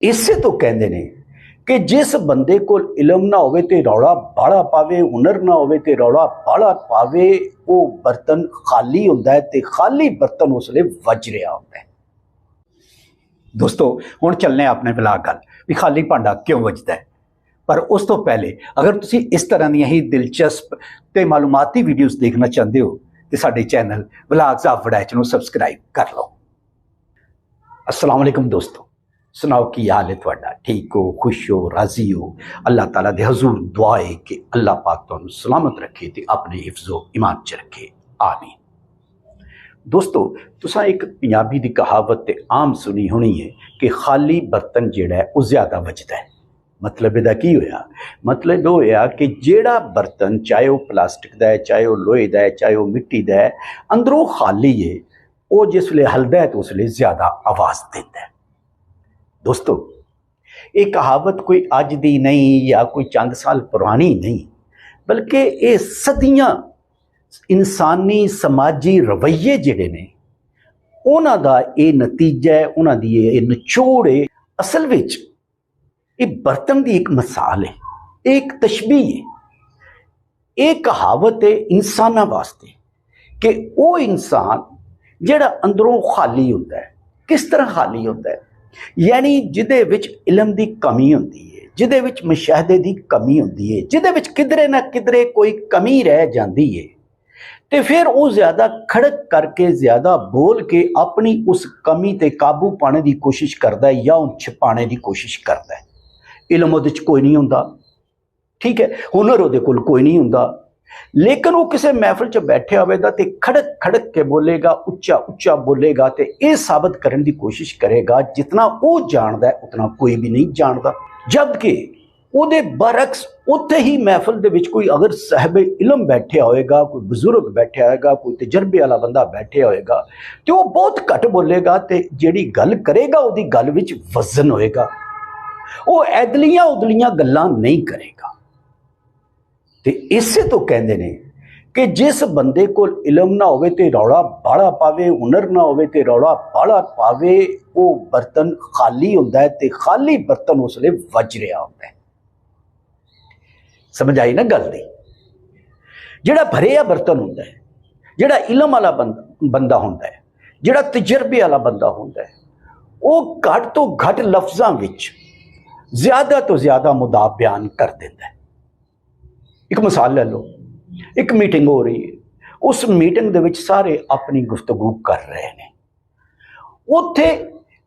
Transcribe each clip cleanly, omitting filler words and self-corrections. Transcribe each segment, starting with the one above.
ਇਸੇ ਤੋਂ ਕਹਿੰਦੇ ਨੇ ਕਿ ਜਿਸ ਬੰਦੇ ਕੋਲ ਇਲਮ ਨਾ ਹੋਵੇ ਤੇ ਰੌਲਾ ਬਾਹਲਾ ਪਾਵੇ, ਹੁਨਰ ਨਾ ਹੋਵੇ ਤੇ ਰੌਲਾ ਬਾਹਲਾ ਪਾਵੇ, ਉਹ ਬਰਤਨ ਖਾਲੀ ਹੁੰਦਾ ਹੈ ਤੇ ਖਾਲੀ ਬਰਤਨ ਉਸ ਵੇਲੇ ਵੱਜ ਰਿਹਾ ਹੁੰਦਾ ਹੈ। ਦੋਸਤੋ ਹੁਣ ਚੱਲਨੇ ਆਪਣੇ ਵਲਾਗ ਗੱਲ ਵੀ ਖਾਲੀ ਭਾਂਡਾ ਕਿਉਂ ਵੱਜਦਾ ਹੈ। ਪਰ ਉਸ ਤੋਂ ਪਹਿਲੇ ਅਗਰ ਤੁਸੀਂ ਇਸ ਤਰ੍ਹਾਂ ਦੀਆਂ ਹੀ ਦਿਲਚਸਪ ਤੇ ਮਾਲੂਮਾਤੀ ਵੀਡੀਓਜ਼ ਦੇਖਣਾ ਚਾਹੁੰਦੇ ਹੋ ਤੇ ਸਾਡੇ ਚੈਨਲ ਵਲਾਗਸ ਆਫ ਵੜੈਚ ਨੂੰ ਸਬਸਕ੍ਰਾइब कर लो। अस्सलाम वालेकुम दोस्तों, सुनाओ की हाल है तुहाडा? ठीक हो, खुश हो, राजी हो? अल्लाह ताला दे हजूर दुआ है कि अल्लाह पाक तुहानू सलामत रखे ते अपने हिफ्ज़ो ईमान च रखे, आमीन। दोस्तों तुसां एक पंजाबी दी कहावत ते आम सुनी होनी है कि खाली बर्तन जिहड़ा है वो ज़्यादा वजदा है। मतलब इहदा की होया? मतलब ये होया कि जिहड़ा बर्तन चाहे वो प्लास्टिक दा है, चाहे वो लोहे दा है, चाहे वो मिट्टी दा है, अंदरों खाली है, वो जिस वे हलदा है तो उस वे ज़्यादा आवाज़ देता है। दोस्तों ये कहावत कोई अज दी नहीं या कोई चंद साल पुरानी नहीं, बल्कि ये सदियां इंसानी समाजी रवैये जिहड़े ने उन्हां दा ये नतीजा है, उन्हां दी ये निचोड़ है। असल विच ये बर्तन की एक मिसाल है, एक तशबीह है, एक कहावत है इंसाना वास्ते कि वो इंसान जिहड़ा अंदरों खाली होंदा है। किस तरह खाली होंदा है? यानी जिहदे विच इलम की कमी होंदी है, जिहदे विच मुशाहदे की कमी होंदी है, जिहदे विच किधरे ना किधरे कोई कमी रह जाती है, तो फिर वो ज़्यादा खड़क करके ज़्यादा बोल के अपनी उस कमी ते काबू पाने की कोशिश करता है या उन छिपाने की कोशिश करता है। इलम उहदे च कोई नहीं हुंदा, ठीक है, हुनर उहदे कोल कोई नहीं हुंदा, लेकिन वो किसी महफिल च बैठे होवेगा तो खड़क खड़क के बोलेगा, उच्चा उच्चा बोलेगा, तो यह साबित करने की कोशिश करेगा जितना वो जानता है उतना कोई भी नहीं जानता। जबकि उहदे बरक्स उत्थे ही महफिल दे विच कोई अगर साहिबे इलम बैठे होएगा, कोई बुजुर्ग बैठा होएगा, कोई तजर्बे वाला बंदा बैठे होएगा, तो वो बहुत घट बोलेगा, तो जिहड़ी गल करेगा उहदी गल विच वजन होएगा, वो ऐदलियां उदलियां गल्लां नहीं करेगा। ते इसे तो कहते हैं कि जिस बंदे को इलम ना होवे ते रौला बाहला पावे, हुनर ना होवे ते रौला बाहला पावे, वो बर्तन खाली हुंदा है ते खाली बर्तन उस वे वज रहा होंदा है। समझ आई ना गल दी? जिहड़ा भरिया बर्तन हुंदा है, जिहड़ा इलम वाला बंदा हुंदा है, जिहड़ा तजर्बे वाला बंदा हुंदा है, वो घट तो घट लफ्ज़ां विच ज़्यादा तो ज़्यादा मुद्दा बयान कर देता है। एक मिसाल ले लो, एक मीटिंग हो रही है, उस मीटिंग दे विच सारे अपनी गुफ्तगू कर रहे हैं, उत्थे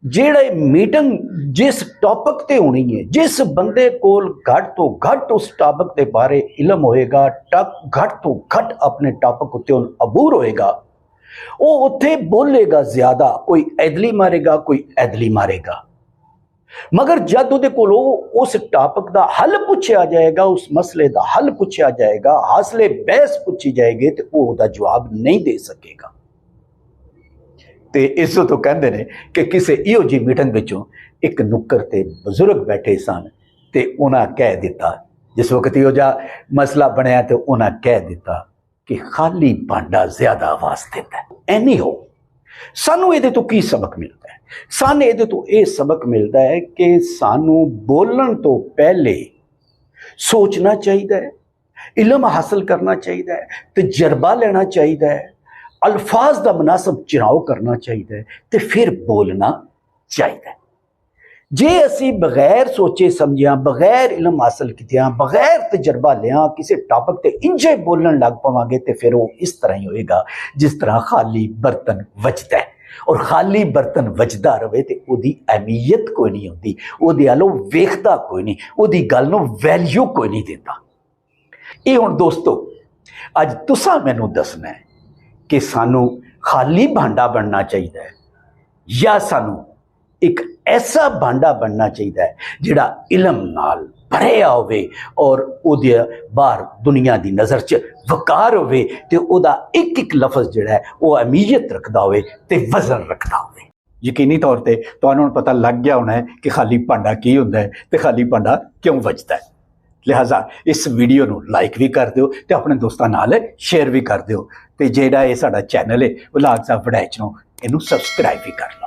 जिहड़े मीटिंग जिस टॉपिक ते होनी है, जिस बंदे कोल घट तो घट उस टॉपिक के बारे इलम होएगा, घट तो घट अपने टॉपिक उत्ते अबूर होएगा, वो उत्थे बोलेगा ज़्यादा, कोई ऐदली मारेगा, कोई ऐदली मारेगा। मगर जब उहदे कोलों उस टॉपिक का हल पूछा जाएगा, उस मसले का हल पूछा जाएगा, हासले बहस पूछी जाएगी, तो वो उसका जवाब नहीं दे सकेगा। तो इस तो कहते हैं कि किसी इहो जी मीटिंग विचों एक नुक्कर ते बुजुर्ग बैठे सन, तो उन्हें कह दिता, जिस वक्त इहो जा मसला बनया तो उन्हें कह दिता कि खाली भांडा ज्यादा आवाज देता है। एनी हो सानू इहदे तो की सबक मिलता है? सानू इहदे तो यह सबक मिलता है कि सानू बोलण तो पहले सोचना चाहिए है, इलम हासिल करना चाहिए है, तजर्बा लेना चाहिए है, अल्फाज का मुनासिब चुनाव करना चाहिए है, तो फिर बोलना चाहिए। जे असी बगैर सोचे समझिया, बगैर इलम हासिल किया, बगैर तजर्बा लिया किसी टॉपिक ते इंजे बोलन लग पावांगे, तो फिर वो इस तरह ही होएगा जिस तरह खाली बर्तन वजदा है। और खाली बर्तन वजदा रहे तो उसकी अहमियत कोई नहीं होती, उसदे अलों वेखदा कोई नहीं, उसकी गल नूं वैल्यू कोई नहीं देता। ये हुण दोस्तों अज तुसां मैनूं दसना है कि सानू खाली भांडा बनना चाहिए या सानू एक ऐसा भांडा बनना चाहिए जिहड़ा इलम नाल भरिया होवे और उहदे बाहर दुनिया की नज़र च वकार होवे, ते उहदा एक एक लफ्ज़ जिहड़ा है वो अहमियत रखदा होवे ते वजन रखदा होवे। यकीनी तौर पर तुहानूं पता लग गया होना है कि खाली भांडा की हुंदा है ते खाली भांडा क्यों वजदा है। लिहाजा इस वीडियो नूं लाइक भी कर दिओ ते अपने दोस्तां नाल शेयर भी कर दिओ, ते जिहड़ा ये साडा चैनल है वलाग्स ऑफ वड़ैच नूं इहनूं सबसक्राइब भी कर लो।